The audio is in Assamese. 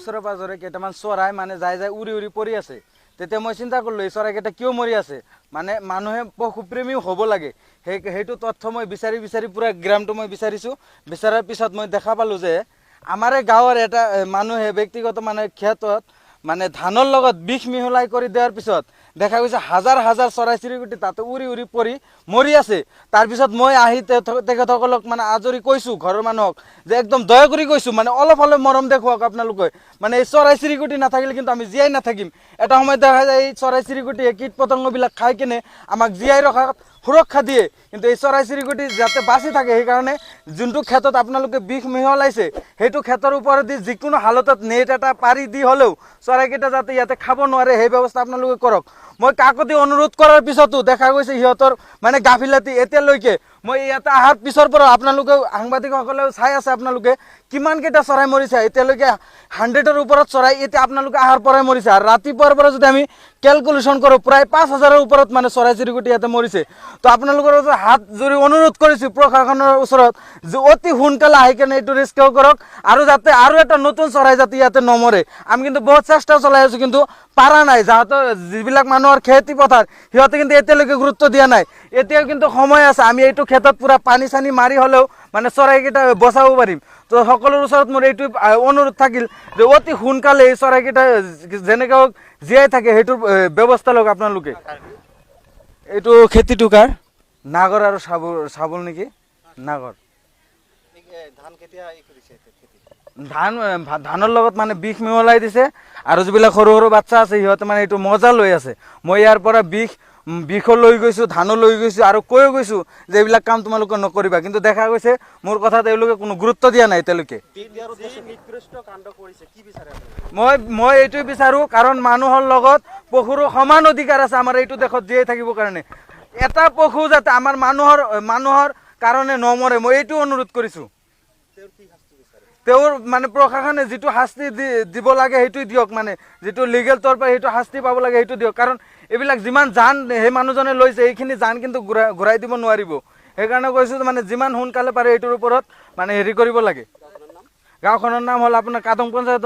ওচৰে পাজৰে কেইটামান চৰাই মানে যাই যাই উৰি উৰি পৰি আছে। তেতিয়া মই চিন্তা কৰিলোঁ এই চৰাইকেইটা কিয় মৰি আছে, মানে মানুহে পশুপ্ৰেমীও হ'ব লাগে। সেইটো তথ্য মই বিচাৰি বিচাৰি পূৰা গ্ৰামটো মই বিচাৰিছোঁ। বিচাৰাৰ পিছত মই দেখা পালোঁ যে আমাৰে গাঁৱৰ এটা মানুহে ব্যক্তিগত মানে ক্ষেত্ৰত মানে ধানৰ লগত বিষ মিহলাই কৰি দিয়াৰ পিছত দেখা গৈছে হাজাৰ হাজাৰ চৰাই চিৰিকটি তাতে উৰি উৰি পৰি মৰি আছে। তাৰপিছত মই আহি তেখেতসকলক মানে আজৰি কৈছোঁ, ঘৰৰ মানুহক যে একদম দয়া কৰি কৈছোঁ, মানে অলপ হ'লেও মৰম দেখুৱাওক আপোনালোকে। মানে এই চৰাই চিৰিকটি নাথাকিলে কিন্তু আমি জীয়াই নাথাকিম। এটা সময়ত দেখা যায় এই চৰাই চিৰিকটিয়ে কীট পতংগবিলাক খাই কিনে আমাক জীয়াই ৰখাত সুৰক্ষা দিয়ে, কিন্তু এই চৰাই চিৰিকটি যাতে বাচি থাকে সেইকাৰণে যোনটো ক্ষেত্ৰত আপোনালোকে বিষ মিহলাইছে সেইটো ক্ষেত্ৰৰ ওপৰেদি যিকোনো হালতত নেট এটা পাৰি দি হ'লেও চৰাইকেইটা যাতে ইয়াতে খাব নোৱাৰে সেই ব্যৱস্থা আপোনালোকে কৰক। মই কাকতি অনুৰোধ কৰাৰ পিছতো দেখা গৈছে সিহঁতৰ মানে গাফিলতি। এতিয়ালৈকে মই ইয়াতে অহাৰ পিছৰ পৰা আপোনালোকেও সাংবাদিকসকলেও চাই আছে, আপোনালোকে কিমানকেইটা চৰাই মৰিছে এতিয়ালৈকে 100ৰ ওপৰত চৰাই এতিয়া আপোনালোকে অহাৰ পৰাই মৰিছে। আৰু ৰাতিপুৱাৰ পৰা যদি আমি কেলকুলেশ্যন কৰোঁ প্ৰায় 5000ৰ ওপৰত মানে চৰাই চিৰিকটি ইয়াতে মৰিছে। তো আপোনালোকৰ হাত জোৰি অনুৰোধ কৰিছোঁ প্ৰশাসনৰ ওচৰত যে অতি সোনকালে আহি কেনে এইটো ৰেস্কিউ কৰক আৰু যাতে আৰু এটা নতুন চৰাই যাতে ইয়াতে নমৰে। আমি কিন্তু বহুত চেষ্টা চলাই আছোঁ কিন্তু পাৰা নাই। যাহাতে যিবিলাক মানুহৰ খেতি পথাৰ সিহঁতে কিন্তু এতিয়ালৈকে গুৰুত্ব দিয়া নাই। এতিয়াও কিন্তু সময় আছে, আমি এইটো ক্ষেত্ৰত পূৰা পানী চানী মাৰি হ'লেও মানে চৰাইকেইটা বচাব পাৰিম। তো সকলোৰ ওচৰত মোৰ এইটো অনুৰোধ থাকিল যে অতি সোনকালে এই চৰাইকেইটা যেনেকৈ হওক জীয়াই থাকে সেইটোৰ ব্যৱস্থা লওক আপোনালোকে। এইটো খেতিটো কাৰ নাগৰ আৰু চাবুল নেকি? নাগৰ ধানৰ লগত মানে বিষ মিহলাই দিছে আৰু যিবিলাক সৰু সৰু বাচ্চা আছে সিহঁতে মানে এইটো মজা লৈ আছে। মই ইয়াৰ পৰা বিষো লৈ গৈছোঁ, ধানো লৈ গৈছোঁ আৰু কৈও গৈছোঁ যে এইবিলাক কাম তোমালোকে নকৰিবা, কিন্তু দেখা গৈছে মোৰ কথাত তেওঁলোকে কোনো গুৰুত্ব দিয়া নাই এতিয়ালৈকে। মই এইটোৱে বিচাৰোঁ, কাৰণ মানুহৰ লগত পশুৰো সমান অধিকাৰ আছে আমাৰ এইটো দেশত জীয়াই থাকিবৰ কাৰণে। এটা পশু যাতে আমাৰ মানুহৰ কাৰণে নমৰে, মই এইটো অনুৰোধ কৰিছোঁ। তেওঁৰ মানে প্ৰশাসনে যিটো শাস্তি দিব লাগে সেইটো দিয়ক, মানে যিটো লিগেল তৌৰ পৰা সেইটো শাস্তি পাব লাগে সেইটো দিয়ক। কাৰণ এইবিলাক যিমান জান সেই মানুহজনে লৈছে এইখিনি জান কিন্তু ঘূৰাই দিব নোৱাৰিব। সেইকাৰণে কৈছোঁ মানে যিমান সোনকালে পাৰে এইটোৰ ওপৰত মানে হেৰি কৰিব লাগে। গাঁওখনৰ নাম হ'ল আপোনাৰ কাদং পঞ্চায়ত।